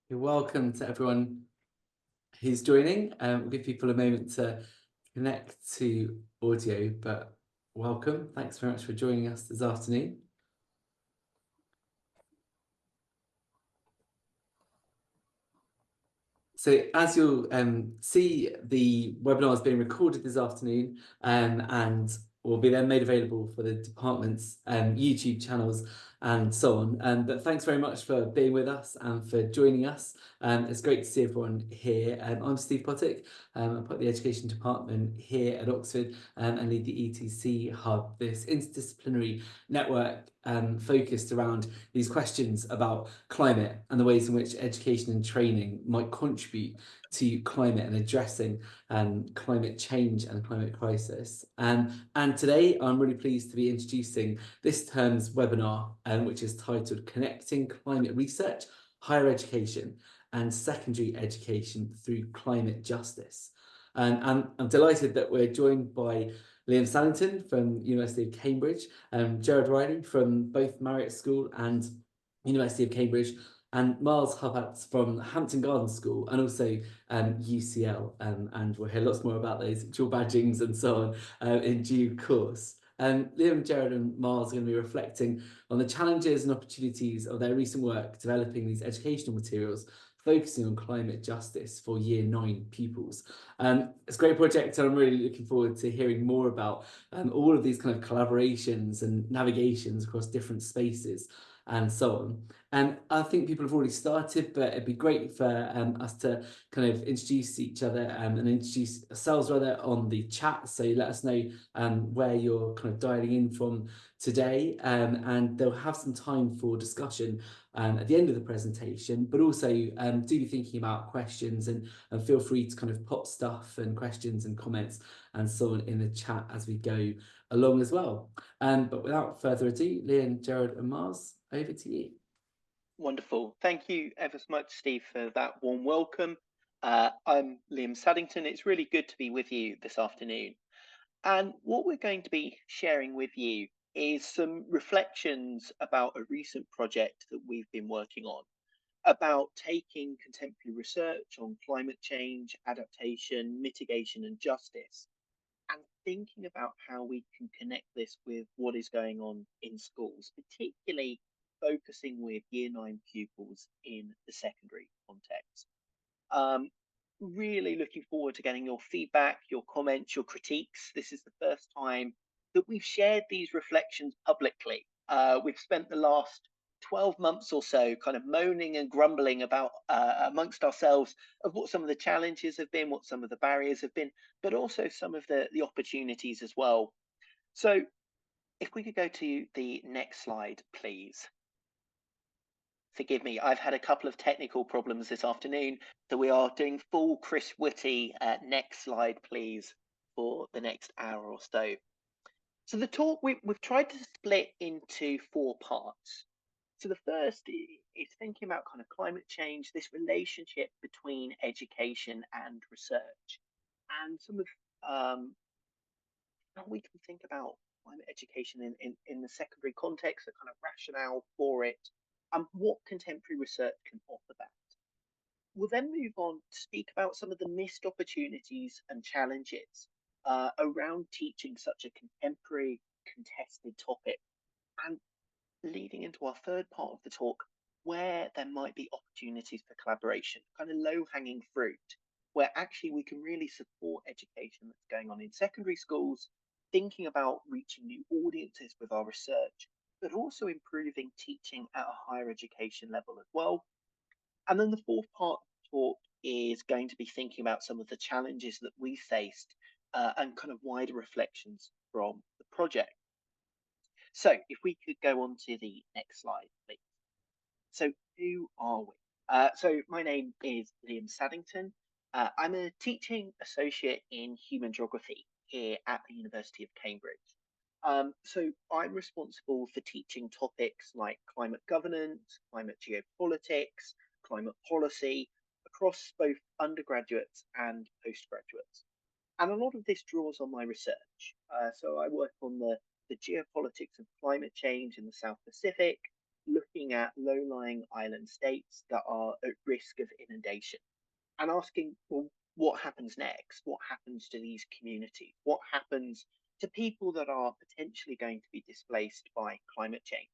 You're welcome to everyone who's joining. We'll give people a moment to connect to audio, but welcome. Thanks very much for joining us this afternoon. So as you'll see, the webinar is being recorded this afternoon and will be then made available for the department's YouTube channels and so on. But thanks very much for being with us and for joining us. It's great to see everyone here. I'm Steve Pottick. I'm part of the Education Department here at Oxford and lead the ETC Hub, this interdisciplinary network focused around these questions about climate and the ways in which education and training might contribute to climate and addressing climate change and climate crisis. And today I'm really pleased to be introducing this term's webinar, which is titled Connecting Climate Research, Higher Education and Secondary Education Through Climate Justice. And I'm delighted that we're joined by Liam Saddington from University of Cambridge, Gerard Reilly from both Marriotts School and University of Cambridge, and Miles Huppatz from Hampton Garden School and also UCL. And we'll hear lots more about those dual badgings and so on in due course. Liam, Gerard and Miles are going to be reflecting on the challenges and opportunities of their recent work developing these educational materials focusing on climate justice for Year 9 pupils. It's a great project and I'm really looking forward to hearing more about all of these kind of collaborations and navigations across different spaces and so on. And I think people have already started, but it'd be great for us to kind of introduce each other and introduce ourselves rather on the chat. So let us know where you're kind of dialing in from today, and they'll have some time for discussion at the end of the presentation, but also do be thinking about questions and feel free to kind of pop stuff and questions and comments and so on in the chat as we go along as well. But without further ado, Liam, Gerard and Miles, over to you. Wonderful. Thank you ever so much, Steve, for that warm welcome. I'm Liam Saddington. It's really good to be with you this afternoon. And what we're going to be sharing with you is some reflections about a recent project that we've been working on, about taking contemporary research on climate change, adaptation, mitigation and justice, and thinking about how we can connect this with what is going on in schools, particularly focusing with Year 9 pupils in the secondary context. Really looking forward to getting your feedback, your comments, your critiques. This is the first time that we've shared these reflections publicly. We've spent the last 12 months or so kind of moaning and grumbling about amongst ourselves of what some of the challenges have been, what some of the barriers have been, but also some of the opportunities as well. So if we could go to the next slide, please. Forgive me, I've had a couple of technical problems this afternoon, so we are doing full Chris Whitty. Next slide, please, for the next hour or so. So the talk, we've tried to split into 4 parts. So the first is thinking about kind of climate change, this relationship between education and research, and some of how we can think about climate education in the secondary context, the kind of rationale for it, and what contemporary research can offer that. We'll then move on to speak about some of the missed opportunities and challenges around teaching such a contemporary, contested topic, and leading into our third part of the talk, where there might be opportunities for collaboration, kind of low-hanging fruit, where actually we can really support education that's going on in secondary schools, thinking about reaching new audiences with our research, but also improving teaching at a higher education level as well. And then the fourth part of the talk is going to be thinking about some of the challenges that we faced and kind of wider reflections from the project. So if we could go on to the next slide, please. So who are we? So my name is Liam Saddington. I'm a teaching associate in human geography here at the University of Cambridge. So I'm responsible for teaching topics like climate governance, climate geopolitics, climate policy across both undergraduates and postgraduates. And a lot of this draws on my research. So I work on the geopolitics of climate change in the South Pacific, looking at low-lying island states that are at risk of inundation and asking, well, what happens next? What happens to these communities? What happens to people that are potentially going to be displaced by climate change?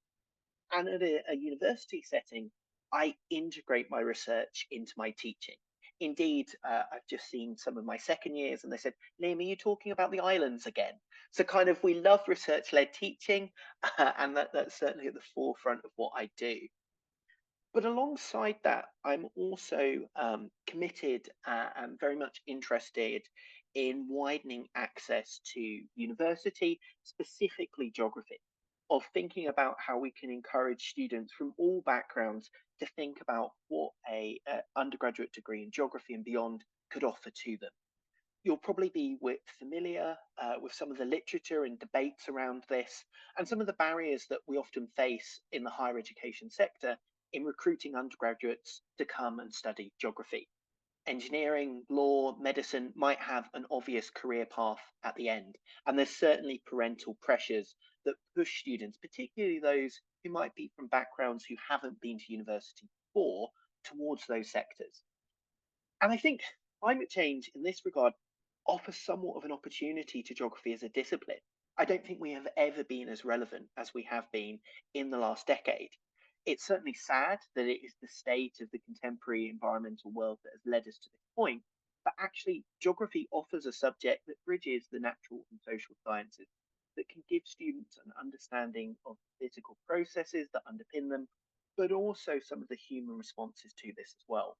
And at a university setting, I integrate my research into my teaching. Indeed, I've just seen some of my second years and they said, Liam, are you talking about the islands again? So kind of we love research-led teaching, and that's certainly at the forefront of what I do. But alongside that, I'm also committed and very much interested in widening access to university, specifically geography, of thinking about how we can encourage students from all backgrounds to think about what a undergraduate degree in geography and beyond could offer to them. You'll probably be familiar with some of the literature and debates around this, and some of the barriers that we often face in the higher education sector in recruiting undergraduates to come and study geography. Engineering, law, medicine might have an obvious career path at the end, and there's certainly parental pressures that push students, particularly those who might be from backgrounds who haven't been to university before, towards those sectors. And I think climate change in this regard offers somewhat of an opportunity to geography as a discipline. I don't think we have ever been as relevant as we have been in the last decade. It's certainly sad that it is the state of the contemporary environmental world that has led us to this point, but actually geography offers a subject that bridges the natural and social sciences, that can give students an understanding of physical processes that underpin them, but also some of the human responses to this as well.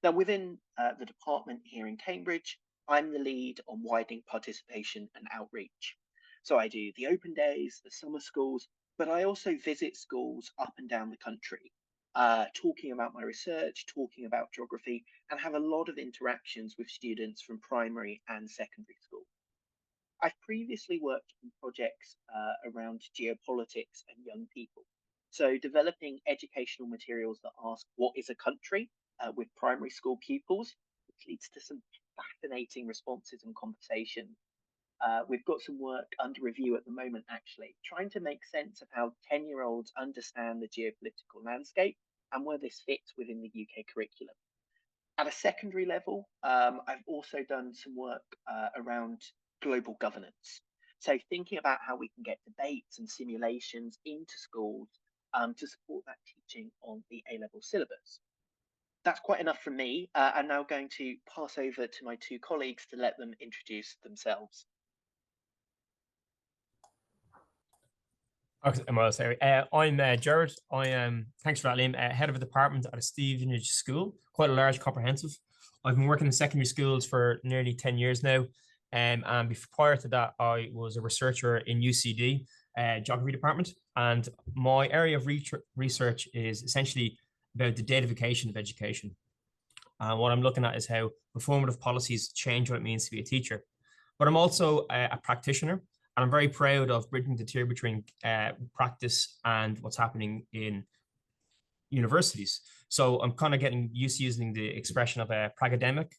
Now, within the department here in Cambridge, I'm the lead on widening participation and outreach. So I do the open days, the summer schools, but I also visit schools up and down the country, talking about my research, talking about geography, and have a lot of interactions with students from primary and secondary school. I've previously worked on projects around geopolitics and young people. So developing educational materials that ask what is a country with primary school pupils, which leads to some fascinating responses and conversations. We've got some work under review at the moment, actually, trying to make sense of how 10-year-olds understand the geopolitical landscape and where this fits within the UK curriculum. At a secondary level, I've also done some work around global governance. So thinking about how we can get debates and simulations into schools to support that teaching on the A-level syllabus. That's quite enough from me. I'm now going to pass over to my two colleagues to let them introduce themselves. Okay, I'm sorry. I'm Gerard. I am, thanks for that, Liam, head of a department at a Stevenage school, quite a large comprehensive. I've been working in secondary schools for nearly 10 years now. And prior to that, I was a researcher in UCD, geography department. And my area of research is essentially about the datafication of education. And what I'm looking at is how performative policies change what it means to be a teacher. But I'm also a practitioner. And I'm very proud of bridging the tier between practice and what's happening in universities. So I'm kind of getting used to using the expression of a pragademic,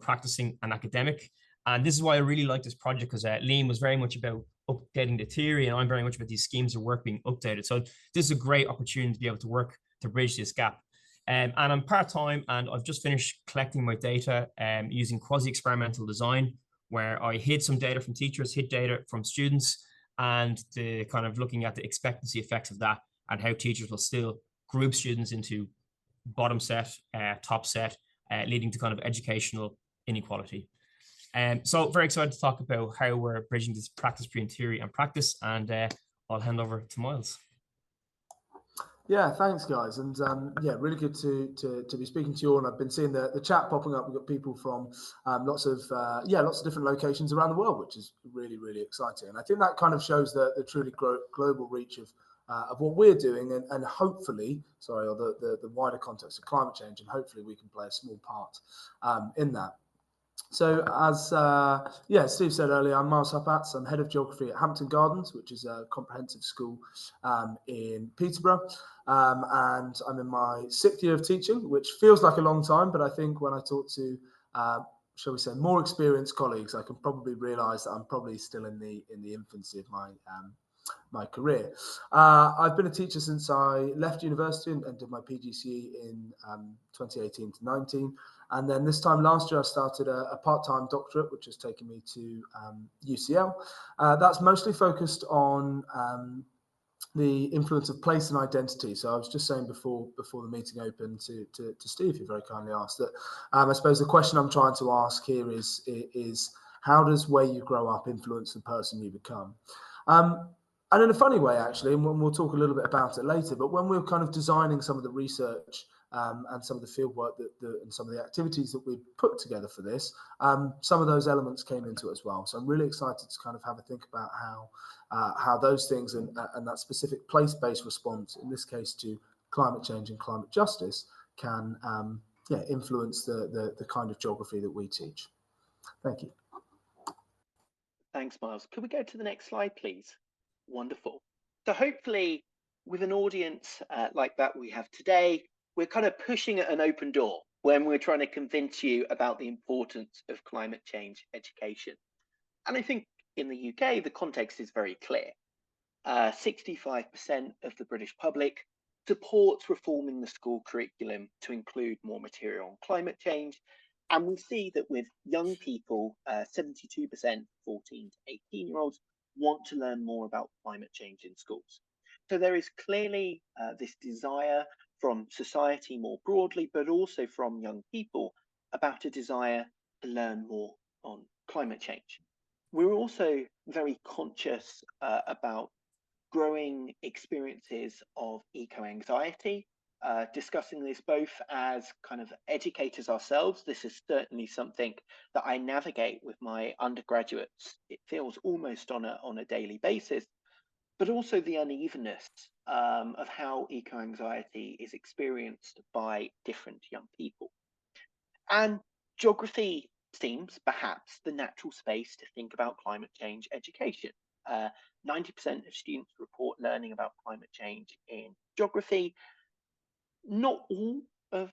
practicing an academic. And this is why I really like this project, because Liam was very much about updating the theory, and I'm very much about these schemes of work being updated. So this is a great opportunity to be able to work to bridge this gap. And I'm part-time, and I've just finished collecting my data using quasi-experimental design, where I hid some data from teachers, hid data from students, and the kind of looking at the expectancy effects of that and how teachers will still group students into bottom set, top set, leading to kind of educational inequality. So very excited to talk about how we're bridging this practice between theory and practice, and I'll hand over to Miles. Yeah, thanks, guys, and yeah, really good to be speaking to you all. And I've been seeing the chat popping up. We've got people from lots of different locations around the world, which is really exciting. And I think that kind of shows the truly global reach of what we're doing, and hopefully, or the wider context of climate change, and hopefully we can play a small part in that. So as Steve said earlier, I'm Miles Huppatz. I'm head of geography at Hampton Gardens, which is a comprehensive school in Peterborough. And I'm in my 6th year of teaching, which feels like a long time, but I think when I talk to, shall we say, more experienced colleagues, I can probably realise that I'm probably still in the infancy of my career. I've been a teacher since I left university and did my PGCE in 2018 to 19. And then this time last year, I started a part-time doctorate, which has taken me to UCL. That's mostly focused on the influence of place and identity. So I was just saying before the meeting opened to Steve, who very kindly asked that. I suppose the question I'm trying to ask here is how does where you grow up influence the person you become? And in a funny way, actually, and we'll talk a little bit about it later, but when we were kind of designing some of the research and some of the fieldwork and some of the activities that we put together for this, some of those elements came into it as well. So I'm really excited to kind of have a think about how those things and that specific place-based response, in this case to climate change and climate justice, can influence the kind of geography that we teach. Thank you. Thanks, Miles. Could we go to the next slide, please? Wonderful. So hopefully with an audience like that we have today, we're kind of pushing at an open door when we're trying to convince you about the importance of climate change education. And I think in the UK, the context is very clear. 65% of the British public supports reforming the school curriculum to include more material on climate change. And we see that with young people, 72%, 14 to 18-year-olds, want to learn more about climate change in schools. So there is clearly this desire from society more broadly, but also from young people about a desire to learn more on climate change. We're also very conscious about growing experiences of eco-anxiety, discussing this both as kind of educators ourselves. This is certainly something that I navigate with my undergraduates. It feels almost on a daily basis, but also the unevenness of how eco-anxiety is experienced by different young people. And geography seems perhaps the natural space to think about climate change education. 90% of students report learning about climate change in geography. Not all of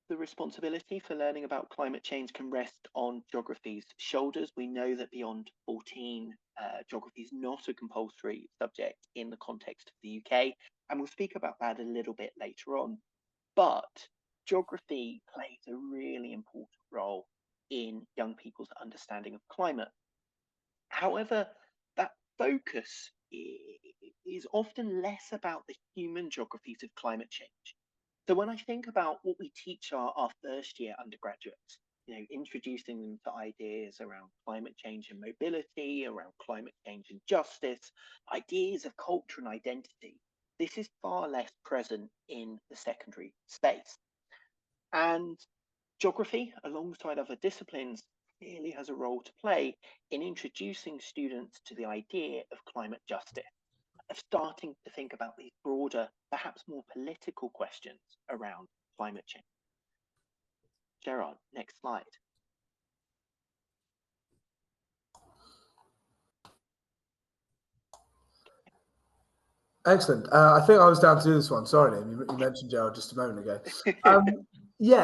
the responsibility for learning about climate change can rest on geography's shoulders. We know that beyond 14, geography is not a compulsory subject in the context of the UK, and we'll speak about that a little bit later on. But geography plays a really important role in young people's understanding of climate. However, that focus is often less about the human geographies of climate change. So when I think about what we teach our first year undergraduates, introducing them to ideas around climate change and mobility, around climate change and justice, ideas of culture and identity, this is far less present in the secondary space. And geography, alongside other disciplines, clearly has a role to play in introducing students to the idea of climate justice, of starting to think about these broader, perhaps more political questions around climate change. Gerard, next slide. Excellent. I think I was down to do this one. Sorry, Liam, you mentioned Gerard just a moment ago.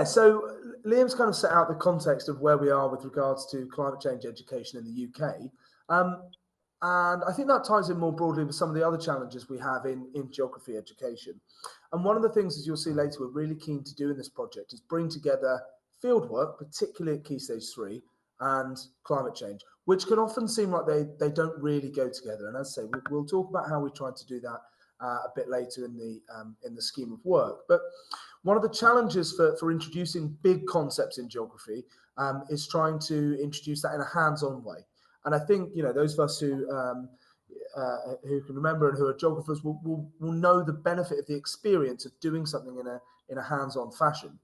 So Liam's kind of set out the context of where we are with regards to climate change education in the UK. And I think that ties in more broadly with some of the other challenges we have in geography education. And one of the things, as you'll see later, we're really keen to do in this project is bring together fieldwork, particularly at Key Stage 3, and climate change, which can often seem like they don't really go together. And as I say, we'll talk about how we tried to do that a bit later in the scheme of work. But one of the challenges for introducing big concepts in geography is trying to introduce that in a hands-on way. And I think those of us who can remember and who are geographers will know the benefit of the experience of doing something in a hands-on fashion.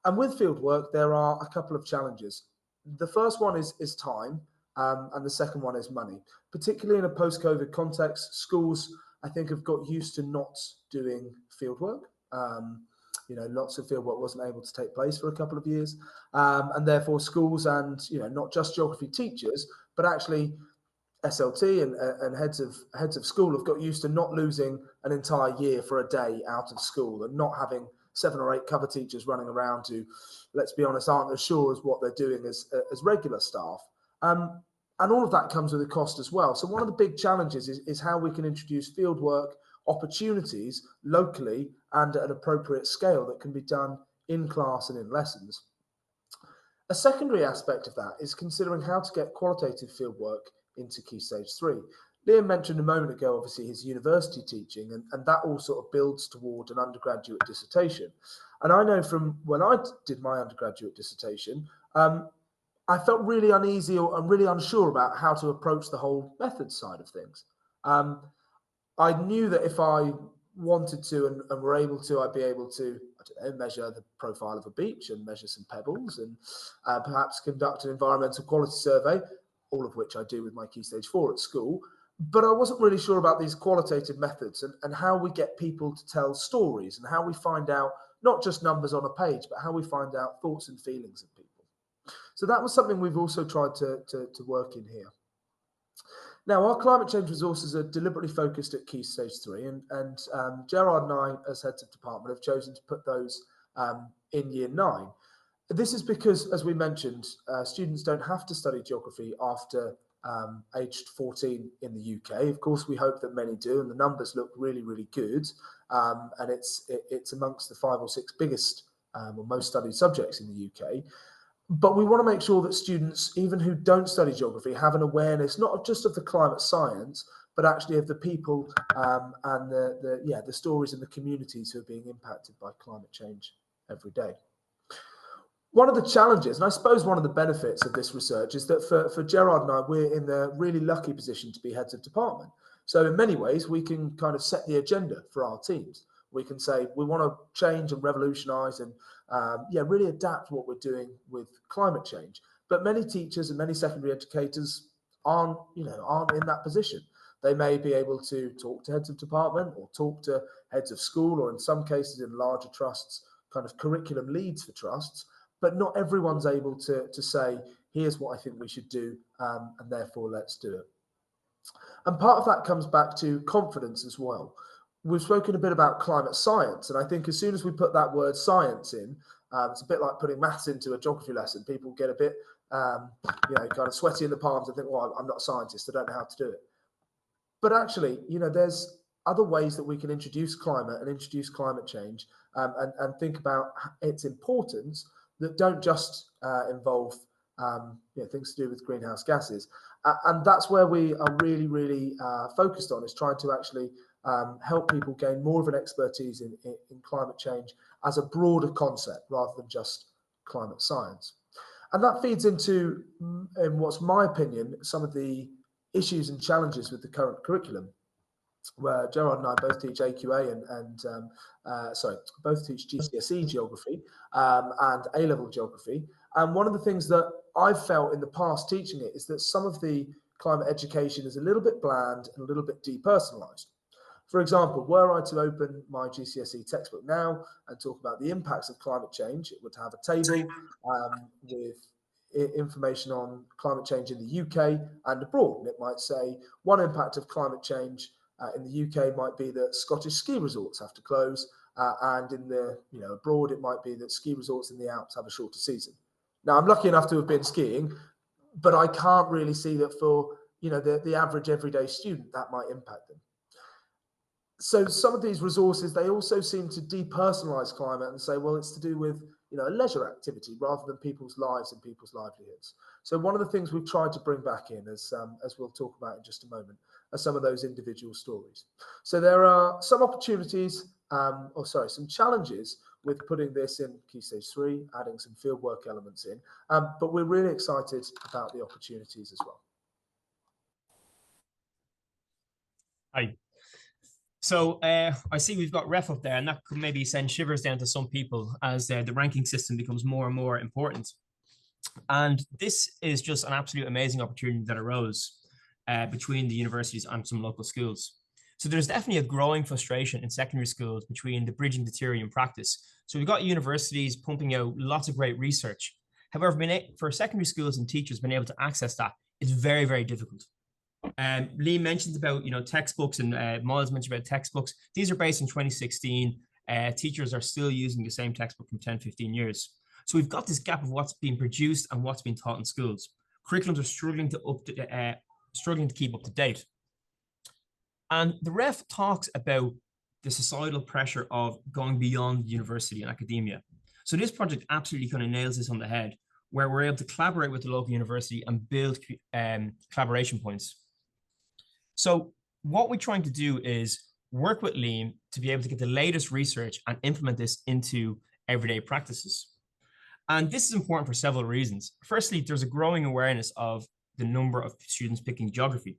And with fieldwork, there are a couple of challenges. The first one is time, and the second one is money. Particularly in a post-COVID context, schools, I think, have got used to not doing fieldwork. Lots of fieldwork wasn't able to take place for a couple of years, and therefore schools and not just geography teachers, but actually SLT and heads of school have got used to not losing an entire year for a day out of school and not having 7 or 8 cover teachers running around who, let's be honest, aren't as sure as what they're doing as regular staff. And all of that comes with a cost as well. So one of the big challenges is how we can introduce fieldwork opportunities locally and at an appropriate scale that can be done in class and in lessons. A secondary aspect of that is considering how to get qualitative fieldwork into Key Stage 3. Liam mentioned a moment ago, obviously, his university teaching, and that all sort of builds toward an undergraduate dissertation. And I know from when I did my undergraduate dissertation, I felt really uneasy and really unsure about how to approach the whole methods side of things. I knew that if I wanted to and were able to, I'd be able to, I don't know, measure the profile of a beach and measure some pebbles and perhaps conduct an environmental quality survey, all of which I do with my Key Stage 4 at school. But I wasn't really sure about these qualitative methods and how we get people to tell stories and how we find out not just numbers on a page, but how we find out thoughts and feelings of people. So that was something we've also tried to work in here. Now, our climate change resources are deliberately focused at Key Stage 3, and Gerard and I, as heads of department, have chosen to put those in Year 9. This is because, as we mentioned, students don't have to study geography after aged 14 in the UK. Of course, we hope that many do, and the numbers look really, really good. And it's amongst the 5 or 6 biggest or most studied subjects in the UK. But we want to make sure that students, even who don't study geography, have an awareness not just of the climate science, but actually of the people and the stories and the communities who are being impacted by climate change every day. One of the challenges, and I suppose one of the benefits of this research, is that for Gerard and I, we're in the really lucky position to be heads of department. So in many ways, we can kind of set the agenda for our teams. We can say we want to change and revolutionise and really adapt what we're doing with climate change. But many teachers and many secondary educators aren't in that position. They may be able to talk to heads of department or talk to heads of school, or in some cases in larger trusts, kind of curriculum leads for trusts. But not everyone's able to say, here's what I think we should do, and therefore let's do it. And part of that comes back to confidence as well. We've spoken a bit about climate science, and I think as soon as we put that word science in, it's a bit like putting maths into a geography lesson. People get a bit, kind of sweaty in the palms and think, well, I'm not a scientist, I don't know how to do it. But actually, there's other ways that we can introduce climate and introduce climate change and think about its importance that don't just involve things to do with greenhouse gases. And that's where we are really, really focused on, is trying to actually help people gain more of an expertise in climate change as a broader concept rather than just climate science. And that feeds into, in what's my opinion, some of the issues and challenges with the current curriculum, where Gerard and I both teach AQA both teach GCSE geography and A-level geography. And one of the things that I've felt in the past teaching it is that some of the climate education is a little bit bland and a little bit depersonalized. For example, were I to open my GCSE textbook now and talk about the impacts of climate change, it would have a table with information on climate change in the UK and abroad. And it might say one impact of climate change in the UK might be that Scottish ski resorts have to close, and in the abroad it might be that ski resorts in the Alps have a shorter season. Now, I'm lucky enough to have been skiing, but I can't really see that for the average everyday student that might impact them. So some of these resources, they also seem to depersonalize climate and say, well, it's to do with a leisure activity rather than people's lives and people's livelihoods. So one of the things we've tried to bring back in, as we'll talk about in just a moment, are some of those individual stories. So there are some opportunities, some challenges with putting this in Key Stage 3, adding some fieldwork elements in, but we're really excited about the opportunities as well. Hi. So I see we've got ref up there, and that could maybe send shivers down to some people as the ranking system becomes more and more important. And this is just an absolute amazing opportunity that arose between the universities and some local schools. So there's definitely a growing frustration in secondary schools between the bridging the theory and practice. So we've got universities pumping out lots of great research. However, for secondary schools and teachers being able to access that, it's very, very difficult. Lee mentioned about textbooks, and Miles mentioned about textbooks. These are based in 2016. Teachers are still using the same textbook from 10, 15 years. So we've got this gap of what's being produced and what's being taught in schools. curriculums are struggling to keep up to date. And the ref talks about the societal pressure of going beyond university and academia. So this project absolutely kind of nails this on the head, where we're able to collaborate with the local university and build collaboration points. So what we're trying to do is work with Liam to be able to get the latest research and implement this into everyday practices. And this is important for several reasons. Firstly, there's a growing awareness of the number of students picking geography.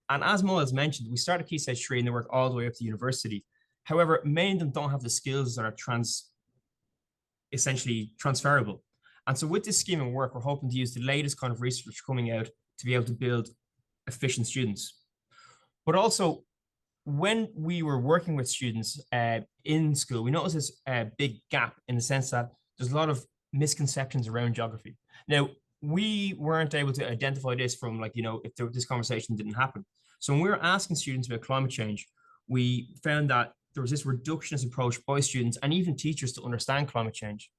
And as Miles mentioned, we start at Key Stage 3 and they work all the way up to university. However, many of them don't have the skills that are essentially transferable. And so with this scheme of work, we're hoping to use the latest kind of research coming out to be able to build efficient students. But also, when we were working with students in school, we noticed this big gap in the sense that there's a lot of misconceptions around geography. Now, we weren't able to identify this from, like, you know, if this conversation didn't happen. So when we were asking students about climate change, we found that there was this reductionist approach by students and even teachers to understand climate change.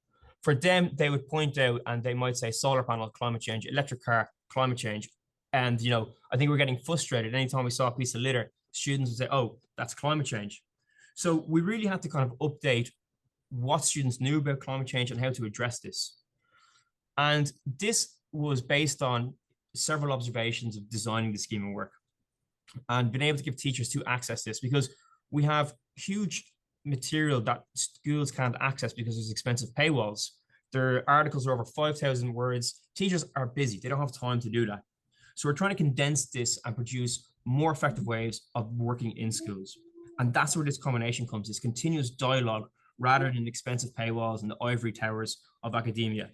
For them, they would point out and they might say solar panel, climate change, electric car, climate change. And, you know, I think we're getting frustrated. Anytime we saw a piece of litter, students would say, oh, that's climate change. So we really had to kind of update what students knew about climate change and how to address this. And this was based on several observations of designing the scheme of work and being able to give teachers to access this, because we have huge material that schools can't access because there's expensive paywalls. Their articles are over 5,000 words. Teachers are busy. They don't have time to do that. So we're trying to condense this and produce more effective ways of working in schools. And that's where this combination comes, this continuous dialogue rather than expensive paywalls and the ivory towers of academia.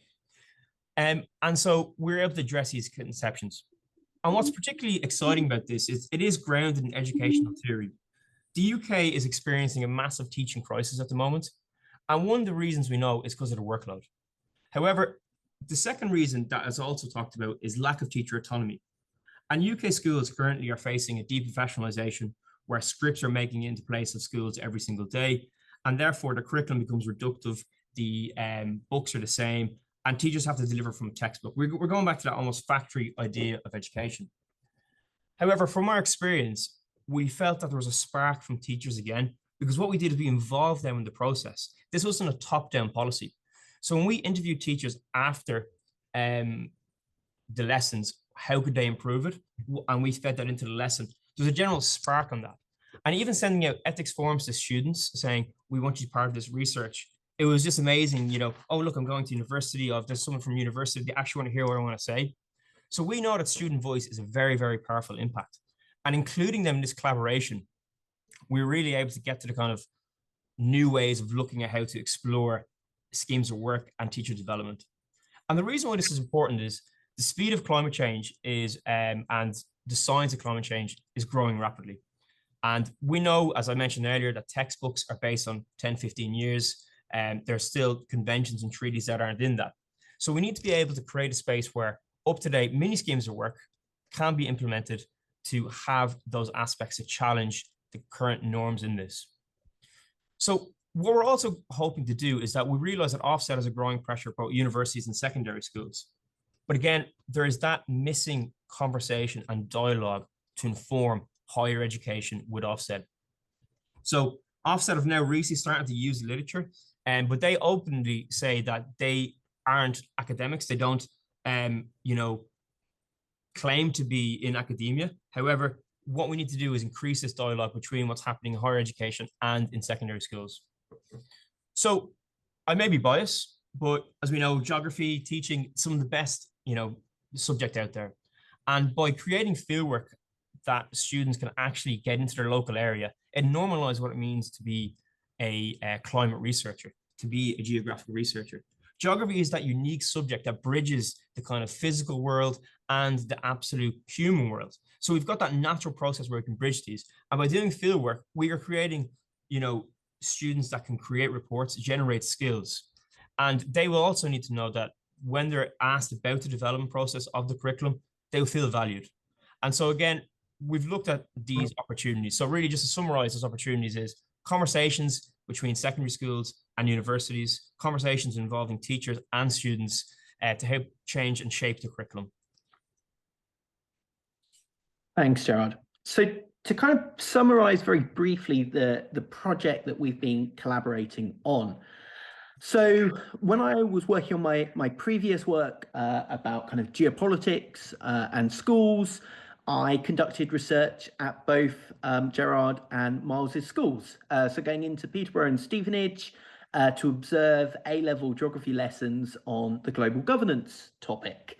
And so we're able to address these conceptions. And what's particularly exciting about this is it is grounded in educational theory. The UK is experiencing a massive teaching crisis at the moment. And one of the reasons we know is because of the workload. However, the second reason that is also talked about is lack of teacher autonomy. And UK schools currently are facing a deprofessionalization where scripts are making it into place of schools every single day. And therefore the curriculum becomes reductive. The books are the same and teachers have to deliver from a textbook. We're going back to that almost factory idea of education. However, from our experience, we felt that there was a spark from teachers again, because what we did is we involved them in the process. This wasn't a top-down policy. So when we interviewed teachers after the lessons, how could they improve it? And we fed that into the lesson. There's a general spark on that. And even sending out ethics forums to students saying, we want you to be part of this research. It was just amazing, you know, oh, look, I'm going to university. Oh, there's someone from university. They actually want to hear what I want to say. So we know that student voice is a very, very powerful impact. And including them in this collaboration, we're really able to get to the kind of new ways of looking at how to explore schemes of work and teacher development. And the reason why this is important is the speed of climate change is, and the science of climate change is growing rapidly. And we know, as I mentioned earlier, that textbooks are based on 10, 15 years, and there's still conventions and treaties that aren't in that. So we need to be able to create a space where up-to-date mini schemes of work can be implemented to have those aspects that challenge the current norms in this. So what we're also hoping to do is that we realize that offset has a growing pressure about universities and secondary schools. But again, there is that missing conversation and dialogue to inform higher education with offset. So offset have now recently started to use literature, but they openly say that they aren't academics. They don't, you know, claim to be in academia. However, what we need to do is increase this dialogue between what's happening in higher education and in secondary schools. So I may be biased, but as we know, geography teaching some of the best, you know, subject out there. And by creating fieldwork that students can actually get into their local area, it normalizes what it means to be a climate researcher, to be a geographical researcher. Geography is that unique subject that bridges the kind of physical world and the absolute human world. So we've got that natural process where we can bridge these. And by doing fieldwork, we are creating, you know, students that can create reports, generate skills. And they will also need to know that when they're asked about the development process of the curriculum, they will feel valued. And so again, we've looked at these opportunities. So really just to summarize those opportunities is conversations between secondary schools and universities, conversations involving teachers and students to help change and shape the curriculum. Thanks, Gerard. So to kind of summarize very briefly the project that we've been collaborating on. So when I was working on my previous work about kind of geopolitics and schools, I conducted research at both Gerard and Miles's schools. So going into Peterborough and Stevenage to observe A-level geography lessons on the global governance topic.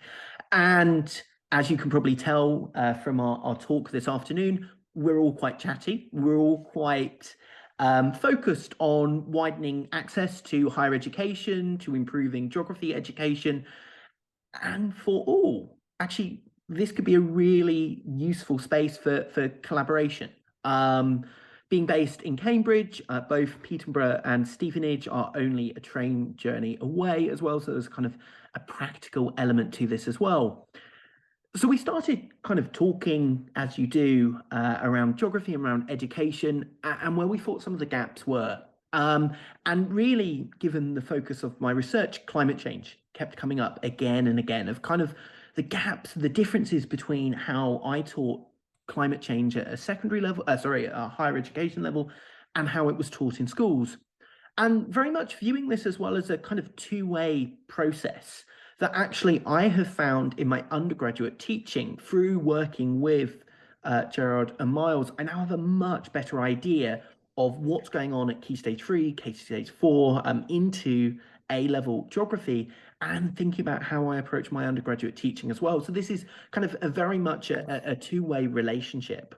And as you can probably tell from our talk this afternoon, we're all quite chatty. We're all quite focused on widening access to higher education, to improving geography education, and for all. Actually, this could be a really useful space for collaboration. Being based in Cambridge, both Peterborough and Stevenage are only a train journey away as well, so there's kind of a practical element to this as well. So we started kind of talking, as you do, around geography and around education and where we thought some of the gaps were. And really, given the focus of my research, climate change kept coming up again and again, of kind of the gaps, the differences between how I taught climate change at a secondary level, at a higher education level, and how it was taught in schools. And very much viewing this as well as a kind of two-way process that actually I have found in my undergraduate teaching through working with Gerard and Miles. I now have a much better idea of what's going on at Key Stage 3, Key Stage 4, into A-level geography, and thinking about how I approach my undergraduate teaching as well. So this is kind of a very much a two-way relationship.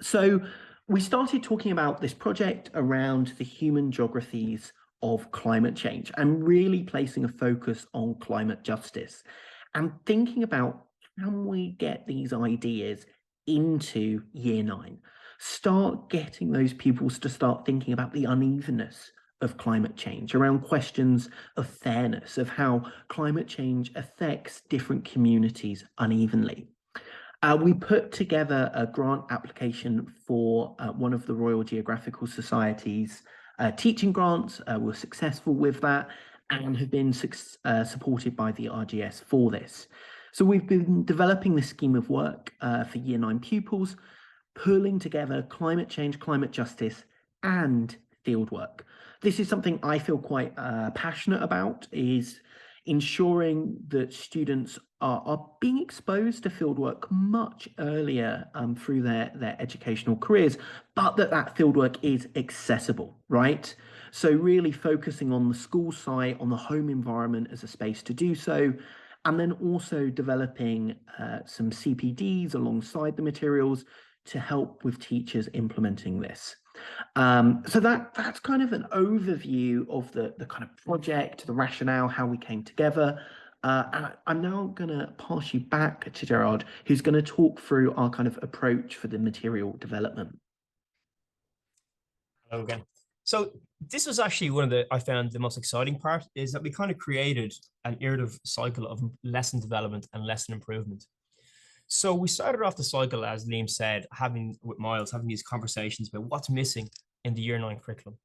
So we started talking about this project around the human geographies of climate change and really placing a focus on climate justice and thinking about, can we get these ideas into year 9? Start getting those pupils to start thinking about the unevenness of climate change, around questions of fairness, of how climate change affects different communities unevenly. We put together a grant application for one of the Royal Geographical Society's teaching grants. We're successful with that and have been supported by the RGS for this. So we've been developing this scheme of work for year 9 pupils, pulling together climate change, climate justice, and fieldwork. This is something I feel quite passionate about, is ensuring that students are being exposed to fieldwork much earlier through their educational careers, but that fieldwork is accessible, right? So really focusing on the school site, on the home environment as a space to do so, and then also developing some CPDs alongside the materials to help with teachers implementing this. So that's kind of an overview of the kind of project, the rationale, how we came together. And I'm now going to pass you back to Gerard, who's going to talk through our kind of approach for the material development. Hello again. So this was actually one of I found the most exciting part, is that we kind of created an iterative cycle of lesson development and lesson improvement. So we started off the cycle, as Liam said, with Miles, having these conversations about what's missing in the year 9 curriculum.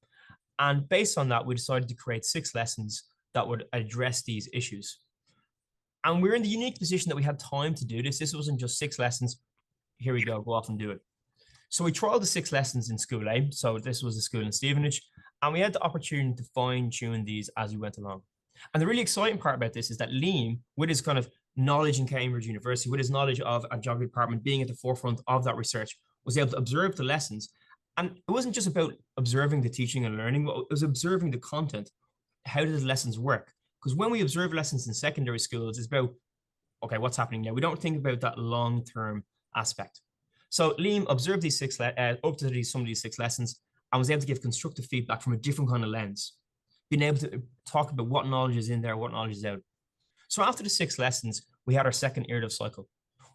And based on that, we decided to create 6 lessons that would address these issues. And we're in the unique position that we had time to do this. This wasn't just 6 lessons. Here we go off and do it. So we trialed the 6 lessons in School A. So this was a school in Stevenage. And we had the opportunity to fine tune these as we went along. And the really exciting part about this is that Liam, with his kind of knowledge in Cambridge University, with his knowledge of a geography department, being at the forefront of that research, was able to observe the lessons. And it wasn't just about observing the teaching and learning, but it was observing the content. How did the lessons work? Because when we observe lessons in secondary schools, it's about, okay, what's happening now? We don't think about that long-term aspect. So Liam observed these some of these 6 lessons and was able to give constructive feedback from a different kind of lens, being able to talk about what knowledge is in there, what knowledge is out. So after the 6 lessons, we had our second iterative cycle.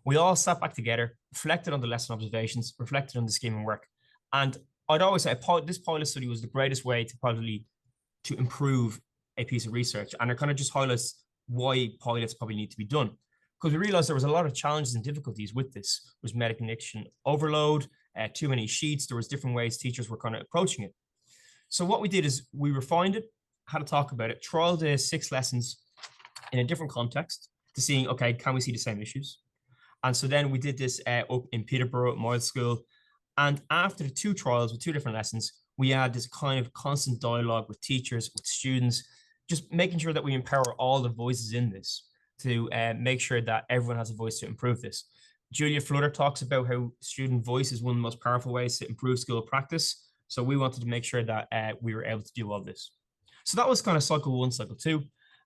We all sat back together, reflected on the lesson observations, reflected on the scheme and work. And I'd always say this pilot study was the greatest way to improve a piece of research. And it kind of just highlights why pilots probably need to be done. Because we realized there was a lot of challenges and difficulties with this. There was metacognition overload, too many sheets. There was different ways teachers were kind of approaching it. So what we did is we refined it, had to talk about it, trialed the 6 lessons in a different context to seeing, okay, can we see the same issues? And so then we did this up in Peterborough at Miles School. And after the 2 trials with 2 different lessons, we had this kind of constant dialogue with teachers, with students, just making sure that we empower all the voices in this to make sure that everyone has a voice to improve this. Julia Flutter talks about how student voice is one of the most powerful ways to improve school practice. So we wanted to make sure that we were able to do all this. So that was kind of cycle 1, cycle 2.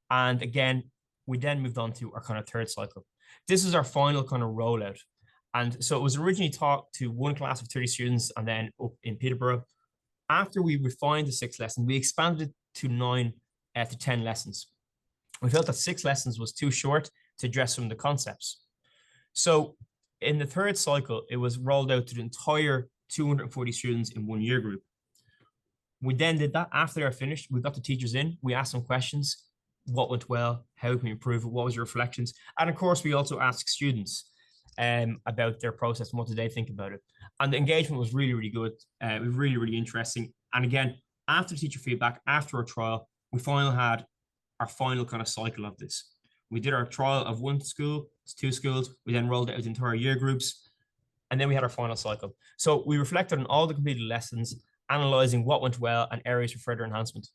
And again, we then moved on to our kind of 3rd cycle. This is our final kind of rollout. And so it was originally taught to 1 class of 30 students and then up in Peterborough. After we refined the 6 lessons, we expanded it to 9 to 10 lessons. We felt that 6 lessons was too short to address some of the concepts. So in the 3rd cycle, it was rolled out to the entire 240 students in 1 year group. We then did that. After they were finished, we got the teachers in, we asked them questions. What went well? How can we improve it? What was your reflections? And of course, we also asked students about their process and what did they think about it. And the engagement was really, really good. It was really, really interesting. And again, after teacher feedback, after a trial, we finally had our final kind of cycle of this. We did our trial of 1 school, 2 schools. We then rolled it out entire year groups. And then we had our final cycle. So we reflected on all the completed lessons, analyzing what went well and areas for further enhancement.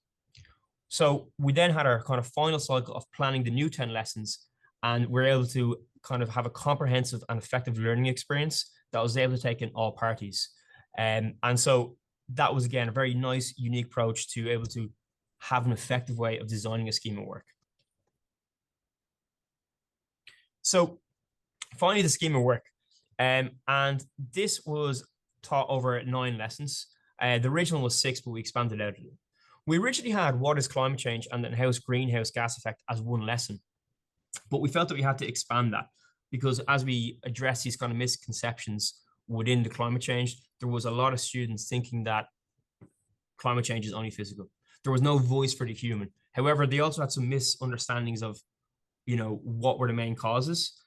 So we then had our kind of final cycle of planning the new 10 lessons, and we're able to kind of have a comprehensive and effective learning experience that was able to take in all parties. And so that was, again, a very nice, unique approach to able to have an effective way of designing a scheme of work. So finally, the scheme of work. And this was taught over 9 lessons. The original was 6, but we expanded out. We originally had what is climate change and then how's greenhouse gas effect as 1 lesson. But we felt that we had to expand that because as we address these kind of misconceptions within the climate change, there was a lot of students thinking that climate change is only physical. There was no voice for the human. However, they also had some misunderstandings of, what were the main causes.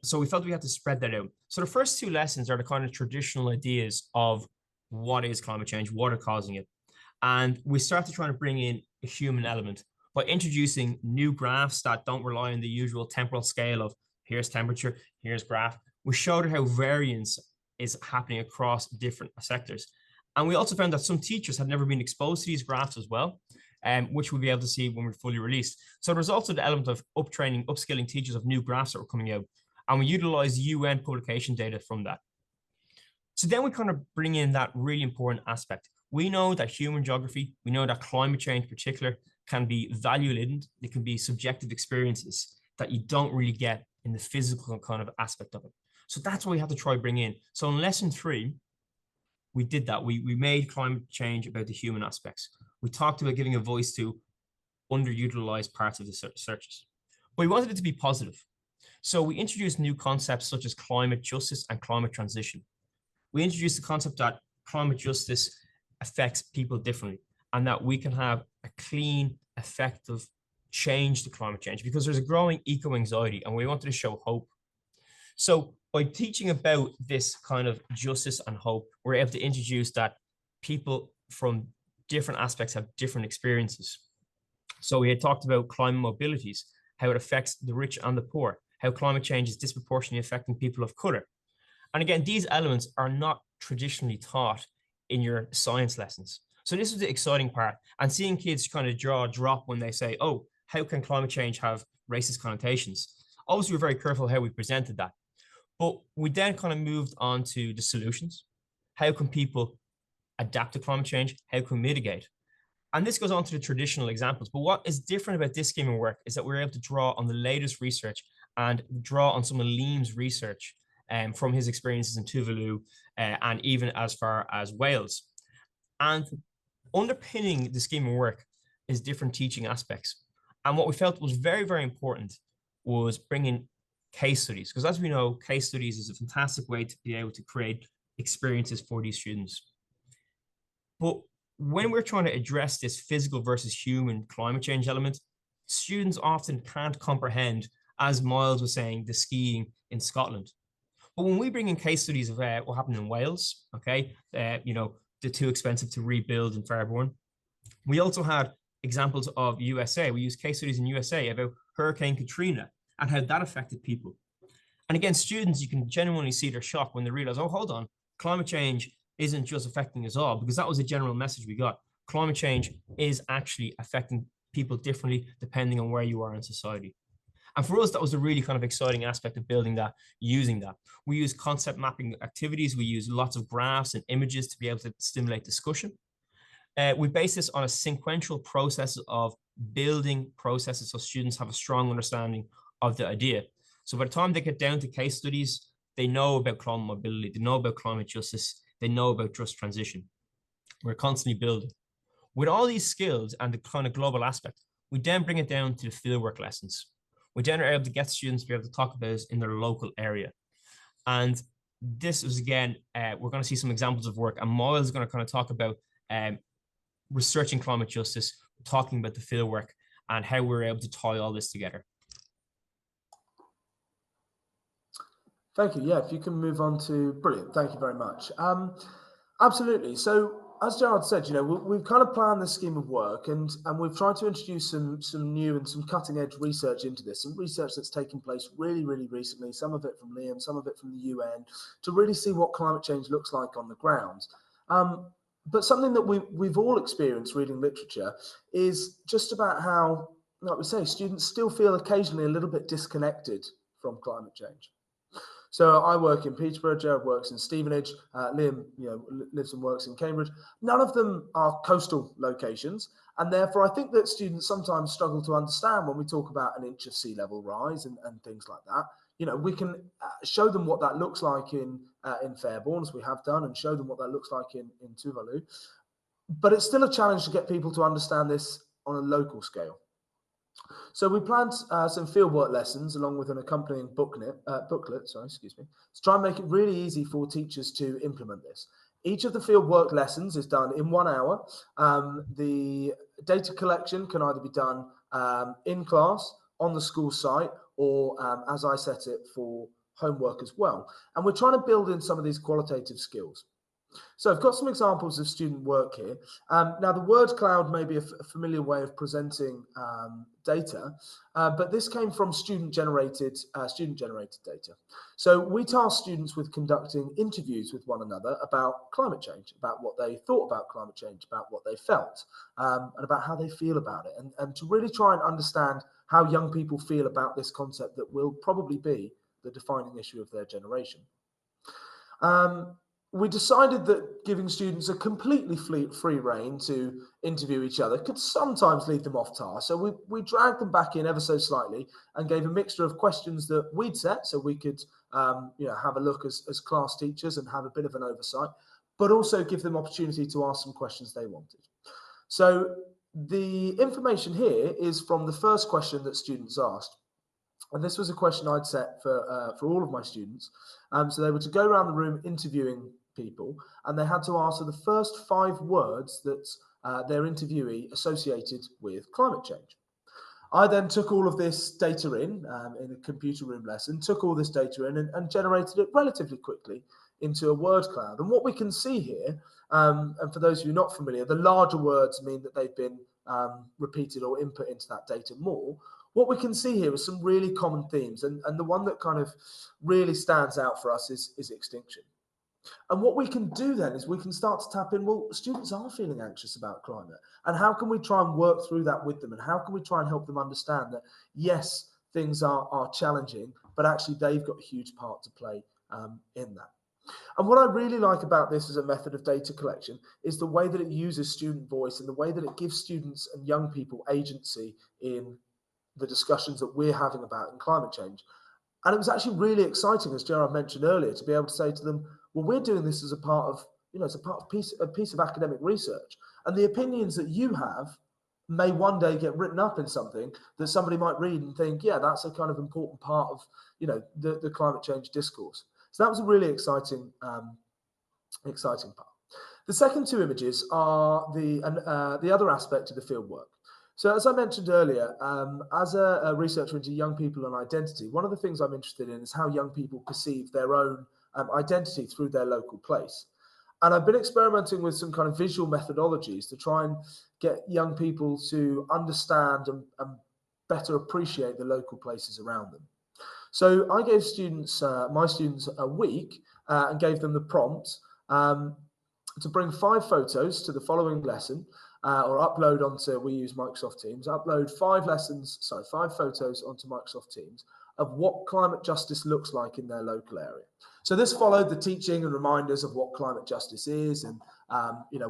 So we felt we had to spread that out. So the first 2 lessons are the kind of traditional ideas of what is climate change, what are causing it. And we started trying to bring in a human element by introducing new graphs that don't rely on the usual temporal scale of here's temperature, here's graph. We showed how variance is happening across different sectors. And we also found that some teachers had never been exposed to these graphs as well, which we'll be able to see when we're fully released. So there's also the element of uptraining, upskilling teachers of new graphs that were coming out. And we utilize UN publication data from that. So then we kind of bring in that really important aspect. We know that human geography, we know that climate change in particular can be value-laden. It can be subjective experiences that you don't really get in the physical kind of aspect of it. So that's what we had to try bring in. So in lesson 3, we did that. We made climate change about the human aspects. We talked about giving a voice to underutilized parts of the searches. But we wanted it to be positive. So we introduced new concepts such as climate justice and climate transition. We introduced the concept that climate justice affects people differently and that we can have a clean, effective change to climate change because there's a growing eco-anxiety and we wanted to show hope. So by teaching about this kind of justice and hope, we're able to introduce that people from different aspects have different experiences. So we had talked about climate mobilities, how it affects the rich and the poor, how climate change is disproportionately affecting people of color. And again, these elements are not traditionally taught in your science lessons. So this is the exciting part. And seeing kids kind of jaw drop when they say, oh, how can climate change have racist connotations? Obviously, we're very careful how we presented that. But we then kind of moved on to the solutions. How can people adapt to climate change? How can we mitigate? And this goes on to the traditional examples. But what is different about this scheme of work is that we're able to draw on the latest research and draw on some of Liam's research from his experiences in Tuvalu and even as far as Wales. And underpinning the scheme of work is different teaching aspects. And what we felt was very, very important was bringing case studies, because as we know, case studies is a fantastic way to be able to create experiences for these students. But when we're trying to address this physical versus human climate change element, students often can't comprehend, as Miles was saying, the skiing in Scotland. But when we bring in case studies of what happened in Wales, okay, the too expensive to rebuild in Fairborn, we also had examples of USA. We used case studies in USA about Hurricane Katrina and how that affected people. And again, students, you can genuinely see their shock when they realize, oh, hold on, climate change isn't just affecting us all, because that was a general message we got. Climate change is actually affecting people differently depending on where you are in society. And for us, that was a really kind of exciting aspect of building that, using that. We use concept mapping activities. We use lots of graphs and images to be able to stimulate discussion. We base this on a sequential process of building processes so students have a strong understanding of the idea. So by the time they get down to case studies, they know about climate mobility, they know about climate justice, they know about just transition. We're constantly building. With all these skills and the kind of global aspect, we then bring it down to the fieldwork lessons. We then are able to get students to be able to talk about this in their local area. And this is, again, we're going to see some examples of work, and Miles is going to kind of talk about researching climate justice, talking about the fieldwork and how we're able to tie all this together. Thank you. Yeah, if you can move on to, brilliant. Thank you very much. Absolutely. So as Gerard said, we've kind of planned this scheme of work, and we've tried to introduce some new and some cutting edge research into this, some research that's taken place really, really recently, some of it from Liam, some of it from the UN, to really see what climate change looks like on the ground. But something that we've all experienced reading literature is just about how, like we say, students still feel occasionally a little bit disconnected from climate change. So I work in Peterborough, Gerard works in Stevenage, Liam lives and works in Cambridge. None of them are coastal locations, and therefore I think that students sometimes struggle to understand when we talk about an inch of sea level rise and things like that. We can show them what that looks like in Fairbourne, as we have done, and show them what that looks like in Tuvalu. But it's still a challenge to get people to understand this on a local scale. So we planned some fieldwork lessons along with an accompanying booklet, to try and make it really easy for teachers to implement this. Each of the fieldwork lessons is done in 1 hour. The data collection can either be done in class, on the school site, or as I set it, for homework as well. And we're trying to build in some of these qualitative skills. So I've got some examples of student work here. Now, the word cloud may be a familiar way of presenting data, but this came from student-generated data. So we tasked students with conducting interviews with one another about climate change, about what they thought about climate change, about what they felt, and about how they feel about it, and to really try and understand how young people feel about this concept that will probably be the defining issue of their generation. We decided that giving students a completely free rein to interview each other could sometimes lead them off task. So we dragged them back in ever so slightly and gave a mixture of questions that we'd set so we could have a look as class teachers and have a bit of an oversight, but also give them opportunity to ask some questions they wanted. So the information here is from the first question that students asked. And this was a question I'd set for all of my students. So they were to go around the room interviewing people, and they had to answer the first 5 words that their interviewee associated with climate change. I then took all of this data in a computer room lesson, took all this data in and generated it relatively quickly into a word cloud. And what we can see here, and for those of you not familiar, the larger words mean that they've been repeated or input into that data more. What we can see here is some really common themes, and the one that kind of really stands out for us is extinction. And what we can do then is we can start to tap in, well, students are feeling anxious about climate, and how can we try and work through that with them, and how can we try and help them understand that, yes, things are challenging, but actually they've got a huge part to play in that. And what I really like about this as a method of data collection is the way that it uses student voice and the way that it gives students and young people agency in the discussions that we're having about in climate change. And it was actually really exciting, as Gerard mentioned earlier, to be able to say to them, well, we're doing this as a part of, a piece of academic research. And the opinions that you have may one day get written up in something that somebody might read and think, yeah, that's a kind of important part of, the climate change discourse. So that was a really exciting part. The second 2 images are the other aspect of the fieldwork. So as I mentioned earlier, as a researcher into young people and identity, one of the things I'm interested in is how young people perceive their own identity through their local place. And I've been experimenting with some kind of visual methodologies to try and get young people to understand and better appreciate the local places around them. So I gave students, my students, a week and gave them the prompt to bring 5 photos to the following lesson, or upload onto, we use Microsoft Teams, upload 5 photos onto Microsoft Teams of what climate justice looks like in their local area. So this followed the teaching and reminders of what climate justice is and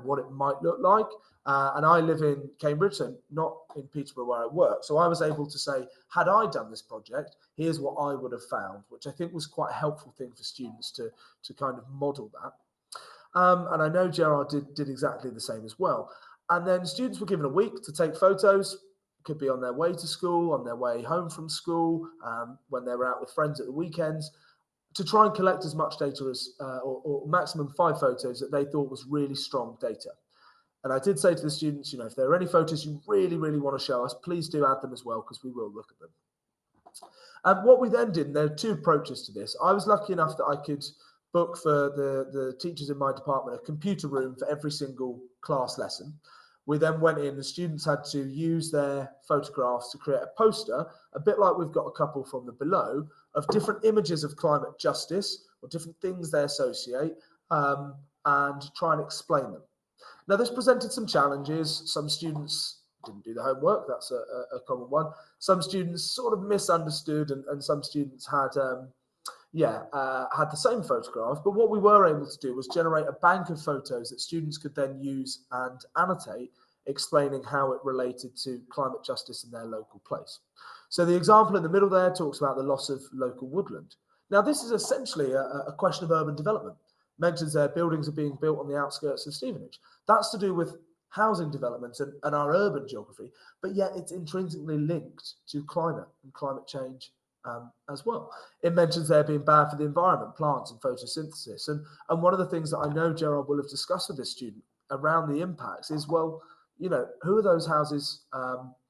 what it might look like. And I live in Cambridge, so not in Peterborough where I work. So I was able to say, had I done this project, here's what I would have found, which I think was quite a helpful thing for students to kind of model that. And I know Gerard did exactly the same as well. And then students were given a week to take photos. Could be on their way to school, on their way home from school, when they were out with friends at the weekends, to try and collect as much data as, or maximum 5 photos that they thought was really strong data. And I did say to the students, if there are any photos you really, really want to show us, please do add them as well, because we will look at them. And what we then did, and there are 2 approaches to this. I was lucky enough that I could book for the teachers in my department a computer room for every single class lesson. We then went in, the students had to use their photographs to create a poster, a bit like we've got a couple from the below, of different images of climate justice or different things they associate, and try and explain them. Now, this presented some challenges. Some students didn't do the homework. That's a common one. Some students sort of misunderstood, and some students had the same photographs. But what we were able to do was generate a bank of photos that students could then use and annotate, explaining how it related to climate justice in their local place. So the example in the middle there talks about the loss of local woodland. Now, this is essentially a question of urban development. Mentions there buildings are being built on the outskirts of Stevenage. That's to do with housing developments and our urban geography, but yet it's intrinsically linked to climate and climate change as well. It mentions there being bad for the environment, plants and photosynthesis. And one of the things that I know Gerard will have discussed with this student around the impacts is, well, who are those houses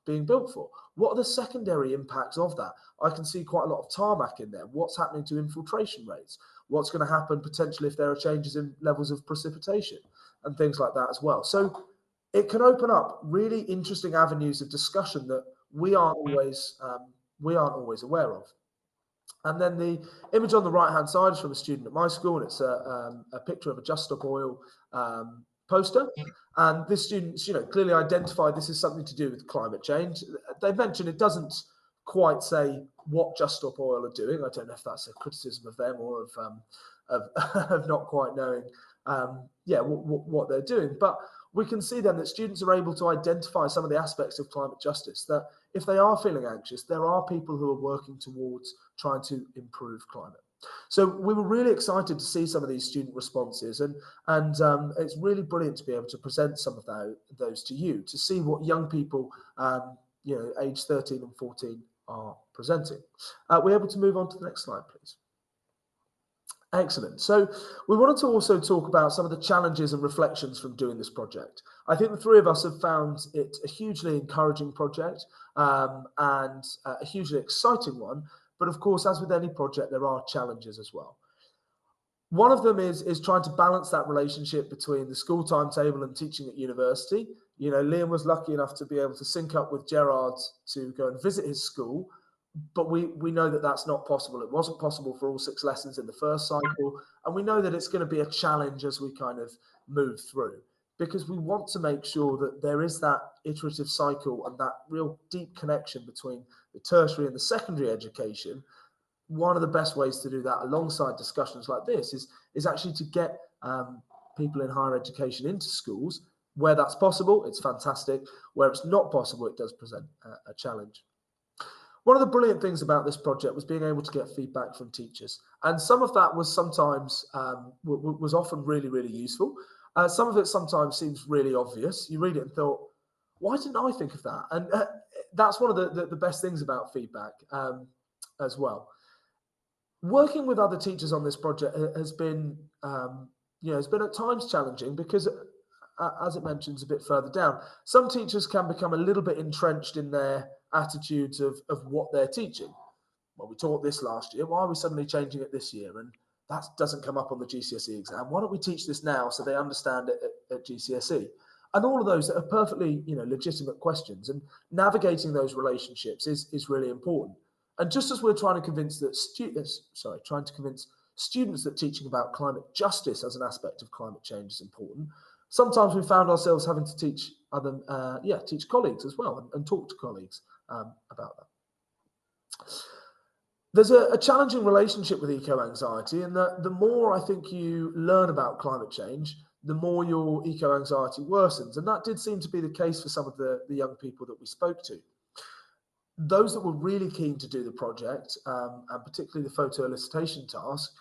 being built for? What are the secondary impacts of that? I can see quite a lot of tarmac in there. What's happening to infiltration rates? What's going to happen potentially if there are changes in levels of precipitation and things like that as well. So it can open up really interesting avenues of discussion that we aren't always aware of. And then the image on the right-hand side is from a student at my school, and it's a picture of a Just Stop Oil poster. And this student, clearly identified this is something to do with climate change. They mentioned it doesn't quite say what Just Stop Oil are doing. I don't know if that's a criticism of them or of not quite knowing, what they're doing. But we can see then that students are able to identify some of the aspects of climate justice, that if they are feeling anxious, there are people who are working towards trying to improve climate. So we were really excited to see some of these student responses, and it's really brilliant to be able to present some of those to you, to see what young people, age 13 and 14 are presenting. We're able to move on to the next slide, please. Excellent. So we wanted to also talk about some of the challenges and reflections from doing this project. I think the 3 of us have found it a hugely encouraging project and a hugely exciting one. But of course, as with any project, there are challenges as well. One of them is trying to balance that relationship between the school timetable and teaching at university. Liam was lucky enough to be able to sync up with Gerard to go and visit his school. But we know that that's not possible. It wasn't possible for all 6 lessons in the first cycle. And we know that it's going to be a challenge as we kind of move through, because we want to make sure that there is that iterative cycle and that real deep connection between the tertiary and the secondary education. One of the best ways to do that alongside discussions like this is actually to get people in higher education into schools. Where that's possible, it's fantastic. Where it's not possible, it does present a challenge. One of the brilliant things about this project was being able to get feedback from teachers. And some of that was sometimes, was often really, really useful. Some of it sometimes seems really obvious. You read it and thought, why didn't I think of that? And that's one of the best things about feedback as well. Working with other teachers on this project has been, has been at times challenging because, as it mentions a bit further down, some teachers can become a little bit entrenched in their attitudes of what they're teaching. Well, we taught this last year. Why are we suddenly changing it this year? And that doesn't come up on the GCSE exam. Why don't we teach this now so they understand it at GCSE? And all of those are perfectly, legitimate questions. And navigating those relationships is really important. And just as we're trying to convince students that teaching about climate justice as an aspect of climate change is important, sometimes we found ourselves having to teach teach colleagues as well, and talk to colleagues about that. There's a challenging relationship with eco-anxiety, in that the more I think you learn about climate change, the more your eco-anxiety worsens. And that did seem to be the case for some of the young people that we spoke to. Those that were really keen to do the project, and particularly the photo elicitation task,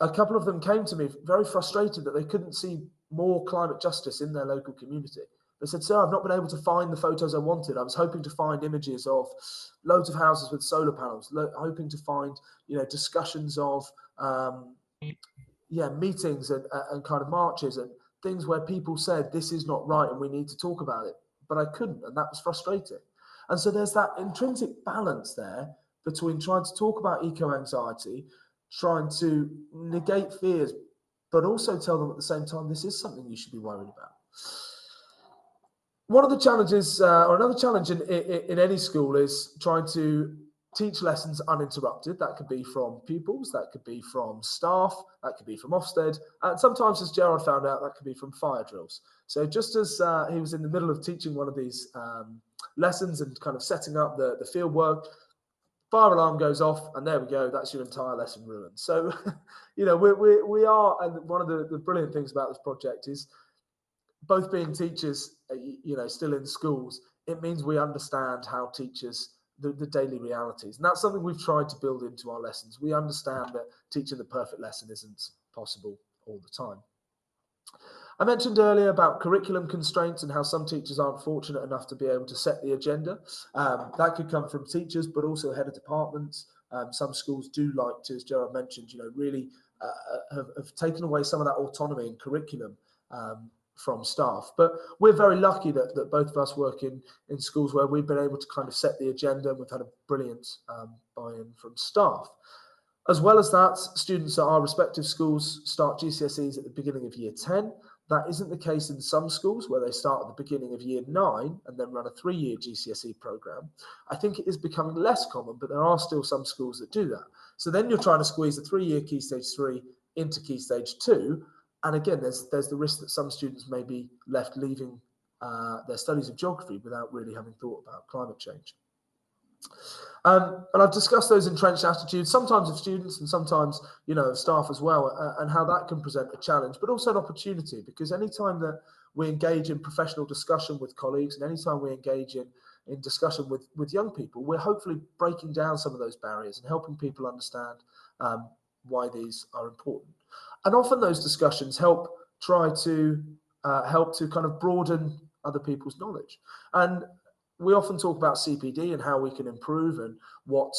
a couple of them came to me very frustrated that they couldn't see more climate justice in their local community. They said, "Sir, I've not been able to find the photos I wanted. I was hoping to find images of loads of houses with solar panels, hoping to find, discussions of, meetings and kind of marches and things where people said this is not right and we need to talk about it." But I couldn't, and that was frustrating. And so there's that intrinsic balance there between trying to talk about eco-anxiety, trying to negate fears, but also tell them at the same time this is something you should be worried about. One of the challenges, or another challenge in any school, is trying to teach lessons uninterrupted. That could be from pupils, that could be from staff, that could be from Ofsted, and sometimes, as Gerard found out, that could be from fire drills. So just as he was in the middle of teaching one of these lessons and kind of setting up the field work, fire alarm goes off, and there we go, that's your entire lesson ruined. So, we are, and one of the brilliant things about this project is, both being teachers, still in schools, it means we understand how teachers, the daily realities. And that's something we've tried to build into our lessons. We understand that teaching the perfect lesson isn't possible all the time. I mentioned earlier about curriculum constraints and how some teachers aren't fortunate enough to be able to set the agenda. That could come from teachers, but also head of departments. Some schools do like to, as Gerard mentioned, really have taken away some of that autonomy in curriculum from staff. But we're very lucky that both of us work in schools where we've been able to kind of set the agenda, and we've had a brilliant buy-in from staff. As well as that, students at our respective schools start GCSEs at the beginning of year 10. That isn't the case in some schools where they start at the beginning of year 9 and then run a 3-year GCSE programme. I think it is becoming less common, but there are still some schools that do that. So then you're trying to squeeze a 3-year Key Stage 3 into Key Stage 2. And again, there's the risk that some students may be left leaving their studies of geography without really having thought about climate change. And I've discussed those entrenched attitudes, sometimes of students and sometimes, of staff as well, and how that can present a challenge, but also an opportunity, because anytime that we engage in professional discussion with colleagues, and anytime we engage in discussion with young people, we're hopefully breaking down some of those barriers and helping people understand why these are important. And often those discussions help to kind of broaden other people's knowledge. And we often talk about CPD and how we can improve and what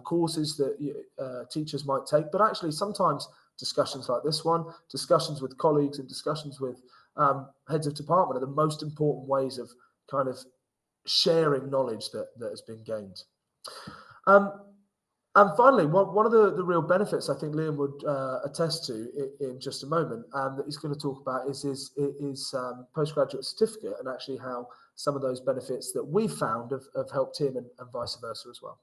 courses that teachers might take. But actually, sometimes discussions like this one, discussions with colleagues and discussions with heads of department are the most important ways of kind of sharing knowledge that has been gained. And finally, one of the real benefits I think Liam would attest to in just a moment, that he's going to talk about is his postgraduate certificate, and actually how some of those benefits that we've found have helped him and vice versa as well.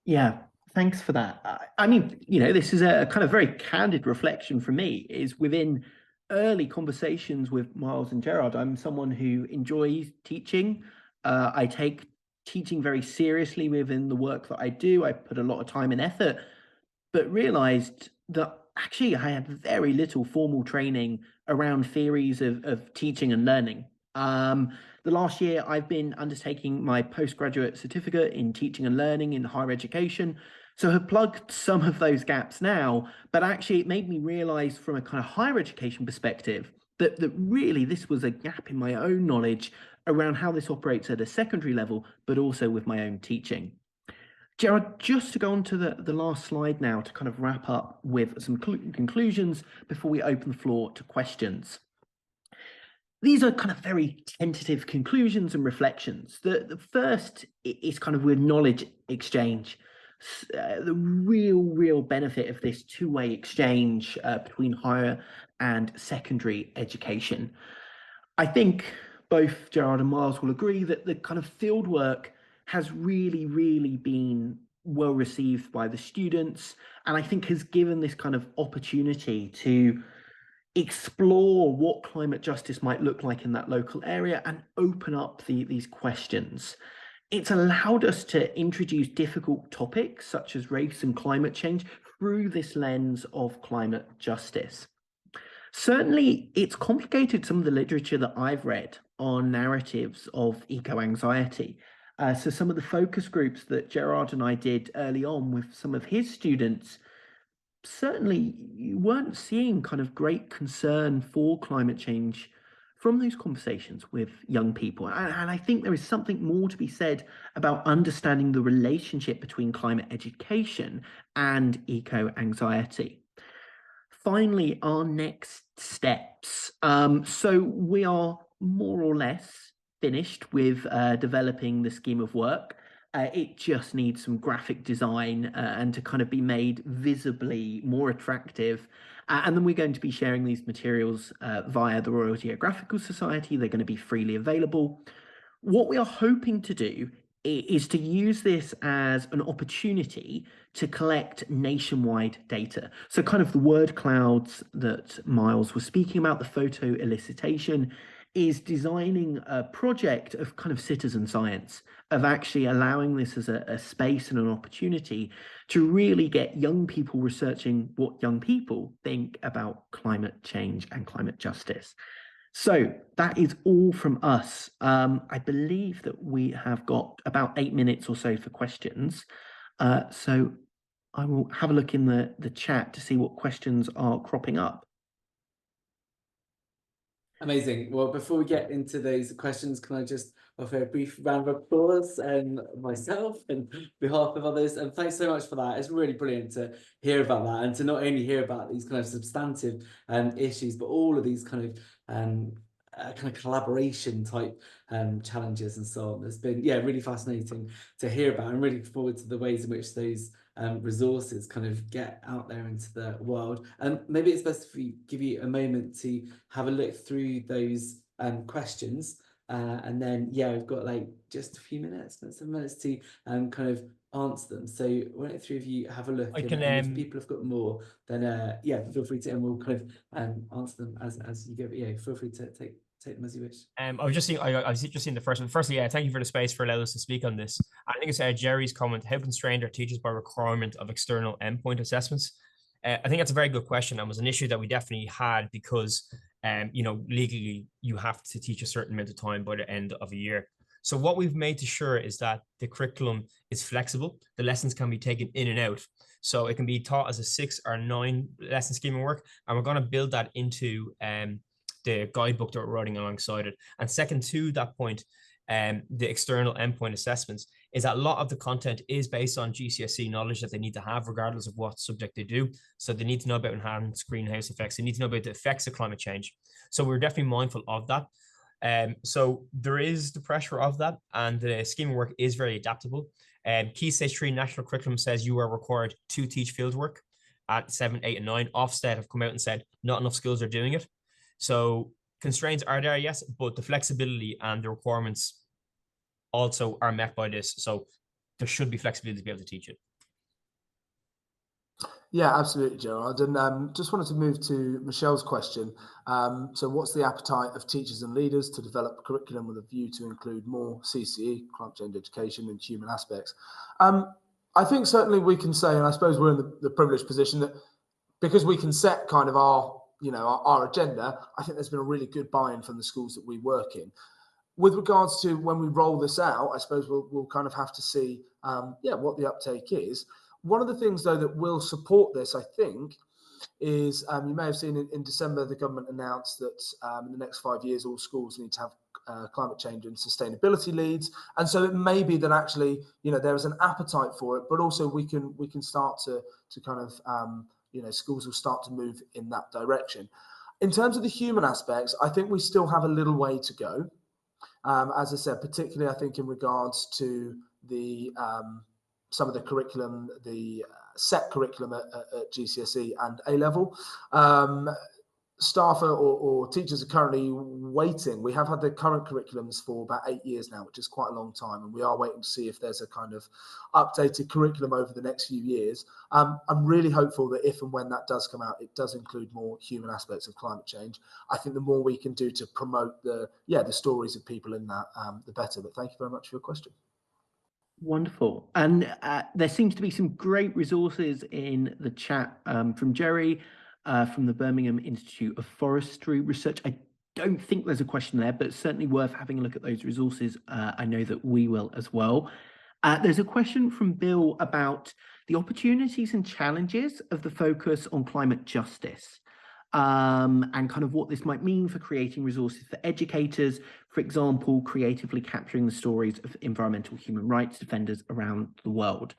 Yeah, thanks for that. I mean, this is a kind of very candid reflection from me, is within early conversations with Miles and Gerard, I'm someone who enjoys teaching. I take teaching very seriously within the work that I do. I put a lot of time and effort, but realized that actually I had very little formal training around theories of teaching and learning. The last year I've been undertaking my postgraduate certificate in teaching and learning in higher education. So I have plugged some of those gaps now, but actually it made me realize from a kind of higher education perspective that really this was a gap in my own knowledge around how this operates at a secondary level, but also with my own teaching. Gerard, just to go on to the last slide now to kind of wrap up with some conclusions before we open the floor to questions. These are kind of very tentative conclusions and reflections. The first is kind of with knowledge exchange. The real benefit of this two-way exchange between higher and secondary education. I think both Gerard and Miles will agree that the kind of field work has really been well received by the students, and I think has given this kind of opportunity to explore what climate justice might look like in that local area and open up these questions. It's allowed us to introduce difficult topics such as race and climate change through this lens of climate justice. Certainly, it's complicated some of the literature that I've read on narratives of eco-anxiety. So some of the focus groups that Gerard and I did early on with some of his students, certainly you weren't seeing kind of great concern for climate change from those conversations with young people. And I think there is something more to be said about understanding the relationship between climate education and eco-anxiety. Finally, our next steps. So we are more or less finished with developing the scheme of work. It just needs some graphic design and to kind of be made visibly more attractive. And then we're going to be sharing these materials via the Royal Geographical Society. They're going to be freely available. What we are hoping to do is to use this as an opportunity to collect nationwide data. So kind of the word clouds that Miles was speaking about, the photo elicitation, is designing a project of kind of citizen science, of actually allowing this as a space and an opportunity to really get young people researching what young people think about climate change and climate justice. So that is all from us. I believe that we have got about 8 minutes or so for questions. So I will have a look in the chat to see what questions are cropping up. Amazing. Well, before we get into those questions, can I just offer a brief round of applause myself and behalf of others? And thanks so much for that. It's really brilliant to hear about that and to not only hear about these kind of substantive issues, but all of these kind of collaboration type challenges and so on. It's been really fascinating to hear about. I'm really looking forward to the ways in which those resources kind of get out there into the world. And maybe it's best if we give you a moment to have a look through those questions, and then we've got like just a few minutes, 7 minutes to kind of answer them. So why don't the three of you have a look, and if people have got more, then feel free to, and we'll kind of answer them as you go. But feel free to take them as you wish. I was just seeing the first one. Firstly, thank you for the space for allowing us to speak on this. I think it's Jerry's comment: how constrained are teachers by requirement of external endpoint assessments? I think that's a very good question, and was an issue that we definitely had because, legally you have to teach a certain amount of time by the end of a year. So what we've made to sure is that the curriculum is flexible. The lessons can be taken in and out. So it can be taught as a 6 or 9 lesson scheme of work, and we're going to build that into the guidebook that we're writing alongside it. And second to that point, the external endpoint assessments, is that a lot of the content is based on GCSE knowledge that they need to have regardless of what subject they do. So they need to know about enhanced greenhouse effects. They need to know about the effects of climate change. So we're definitely mindful of that. So there is the pressure of that, and the scheme of work is very adaptable. Key Stage 3 national curriculum says you are required to teach fieldwork at 7, 8, and 9. Ofsted have come out and said not enough schools are doing it. So constraints are there, yes, but the flexibility and the requirements also are met by this. So there should be flexibility to be able to teach it. Yeah, absolutely, Gerard. And just wanted to move to Michelle's question. So what's the appetite of teachers and leaders to develop a curriculum with a view to include more CCE, climate change education, and human aspects? I think certainly we can say, and I suppose we're in the privileged position that because we can set kind of our agenda, I think there's been a really good buy-in from the schools that we work in. With regards to when we roll this out, I suppose we'll kind of have to see, what the uptake is. One of the things, though, that will support this, I think, is you may have seen in December, the government announced that in the next 5 years, all schools need to have climate change and sustainability leads. And so it may be that actually, there is an appetite for it, but also we can start to kind of, schools will start to move in that direction. In terms of the human aspects, I think we still have a little way to go. As I said, particularly, I think in regards to the some of the curriculum, the set curriculum at GCSE and A-level. staff or teachers are currently waiting. We have had the current curriculums for about 8 years now, which is quite a long time, and we are waiting to see if there's a kind of updated curriculum over the next few years. I'm really hopeful that if and when that does come out, it does include more human aspects of climate change. I think the more we can do to promote the stories of people in that, the better. But thank you very much for your question. Wonderful. And there seems to be some great resources in the chat from Jerry, from the Birmingham Institute of Forestry Research. I don't think there's a question there, but certainly worth having a look at those resources. I know that we will as well. There's a question from Bill about the opportunities and challenges of the focus on climate justice, and kind of what this might mean for creating resources for educators, for example, creatively capturing the stories of environmental human rights defenders around the world.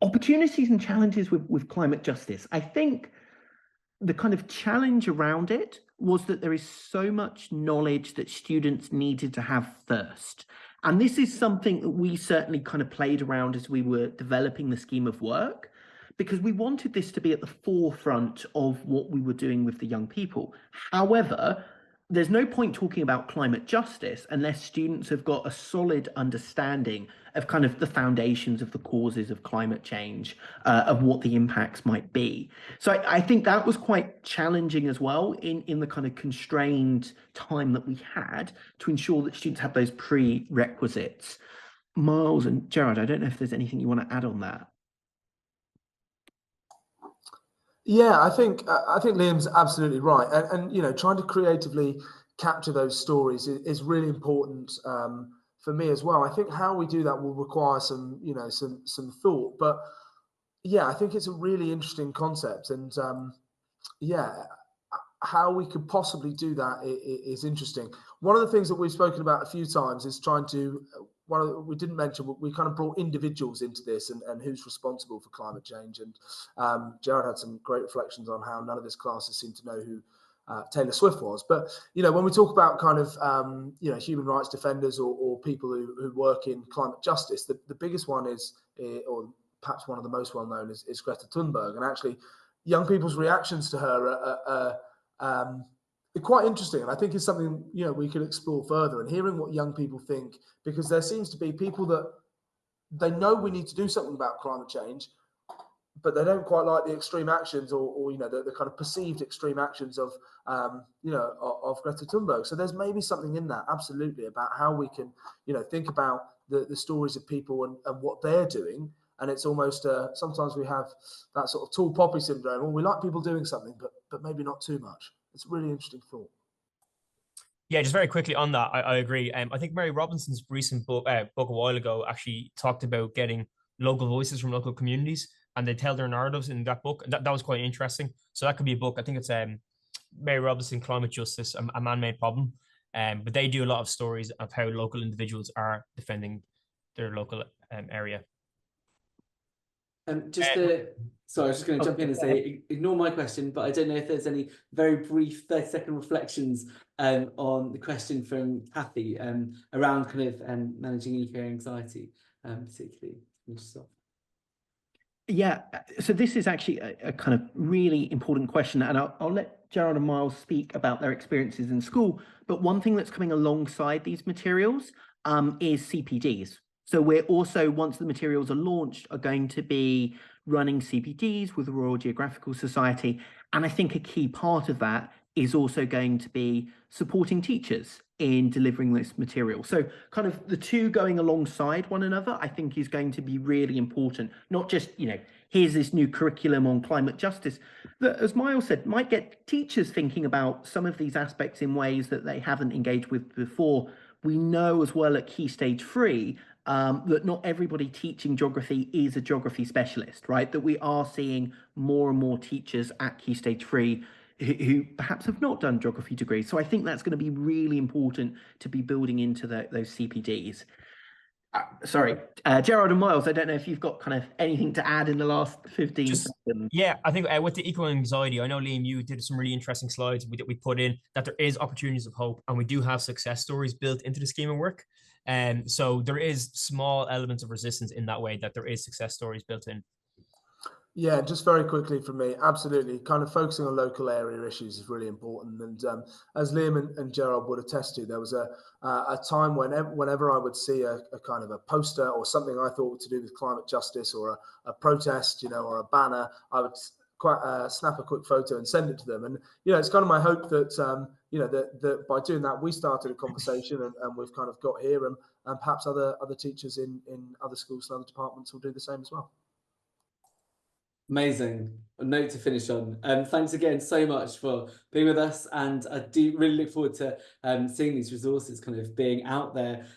Opportunities and challenges with climate justice. I think the kind of challenge around it was that there is so much knowledge that students needed to have first. And this is something that we certainly kind of played around as we were developing the scheme of work, because we wanted this to be at the forefront of what we were doing with the young people. However, there's no point talking about climate justice unless students have got a solid understanding of kind of the foundations of the causes of climate change, of what the impacts might be. So I think that was quite challenging as well in the kind of constrained time that we had to ensure that students had those prerequisites. Miles and Gerard, I don't know if there's anything you want to add on that. Yeah, I think Liam's absolutely right, and you know, trying to creatively capture those stories is really important for me as well. I think how we do that will require some thought, but yeah, I think it's a really interesting concept, and how we could possibly do that is interesting. One of the things that we've spoken about a few times is trying to, we didn't mention, we kind of brought individuals into this and who's responsible for climate change. And Gerard had some great reflections on how none of his classes seem to know who Taylor Swift was. But, you know, when we talk about kind of, human rights defenders or people who work in climate justice, the biggest one is, or perhaps one of the most well-known is Greta Thunberg. And actually, young people's reactions to her are quite interesting, and I think it's something we could explore further. And hearing what young people think, because there seems to be people that they know we need to do something about climate change, but they don't quite like the extreme actions or the kind of perceived extreme actions of Greta Thunberg. So there's maybe something in that, absolutely, about how we can think about the stories of people and what they're doing. And it's almost sometimes we have that sort of tall poppy syndrome. Well, we like people doing something, but maybe not too much. It's a really interesting thought. Yeah, just very quickly on that, I agree. I think Mary Robinson's recent book a while ago actually talked about getting local voices from local communities, and they tell their narratives in that book. And that was quite interesting. So that could be a book. I think it's Mary Robinson, Climate Justice, a Man-Made Problem. But they do a lot of stories of how local individuals are defending their local area. Sorry, I was just going to jump in and say, ignore my question, but I don't know if there's any very brief 30-second reflections on the question from Kathy around kind of managing eco-anxiety, particularly. Yeah, so this is actually a kind of really important question, and I'll let Gerard and Miles speak about their experiences in school. But one thing that's coming alongside these materials is CPDs. So we're also, once the materials are launched, are going to be running CPDs with the Royal Geographical Society. And I think a key part of that is also going to be supporting teachers in delivering this material. So kind of the two going alongside one another, I think is going to be really important. Not just, here's this new curriculum on climate justice that, as Miles said, might get teachers thinking about some of these aspects in ways that they haven't engaged with before. We know as well at Key Stage 3 that not everybody teaching geography is a geography specialist, right? That we are seeing more and more teachers at Key Stage 3 who perhaps have not done geography degrees. So I think that's going to be really important to be building into those CPDs. Sorry, Gerard and Miles, I don't know if you've got kind of anything to add in the last 15 seconds. Yeah, I think with the eco-anxiety, I know, Liam, you did some really interesting slides that we put in, that there is opportunities of hope, and we do have success stories built into the scheme of work. And so there is small elements of resistance in that way, that there is success stories built in. Yeah, just very quickly from me, absolutely. Kind of focusing on local area issues is really important. And as Liam and Gerard would attest to, there was a time whenever I would see a kind of a poster or something I thought to do with climate justice, or a protest, or a banner, I would snap a quick photo and send it to them. And it's kind of my hope that that by doing that, we started a conversation, and we've kind of got here, and perhaps other teachers in other schools and other departments will do the same as well. Amazing. A note to finish on. Thanks again so much for being with us, and I do really look forward to seeing these resources kind of being out there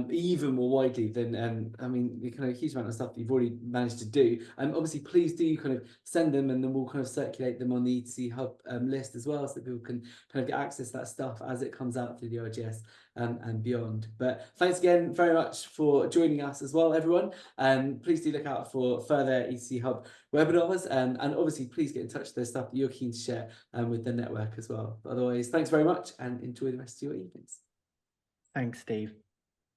even more widely than the kind of huge amount of stuff that you've already managed to do. Obviously, please do kind of send them, and then we'll kind of circulate them on the ETC Hub list as well, so that people can kind of get access to that stuff as it comes out through the RGS and beyond. But thanks again very much for joining us as well, everyone. Please do look out for further ETC Hub webinars, and obviously please get in touch with the stuff that you're keen to share with the network as well. But otherwise, thanks very much, and enjoy the rest of your evenings. Thanks, Steve.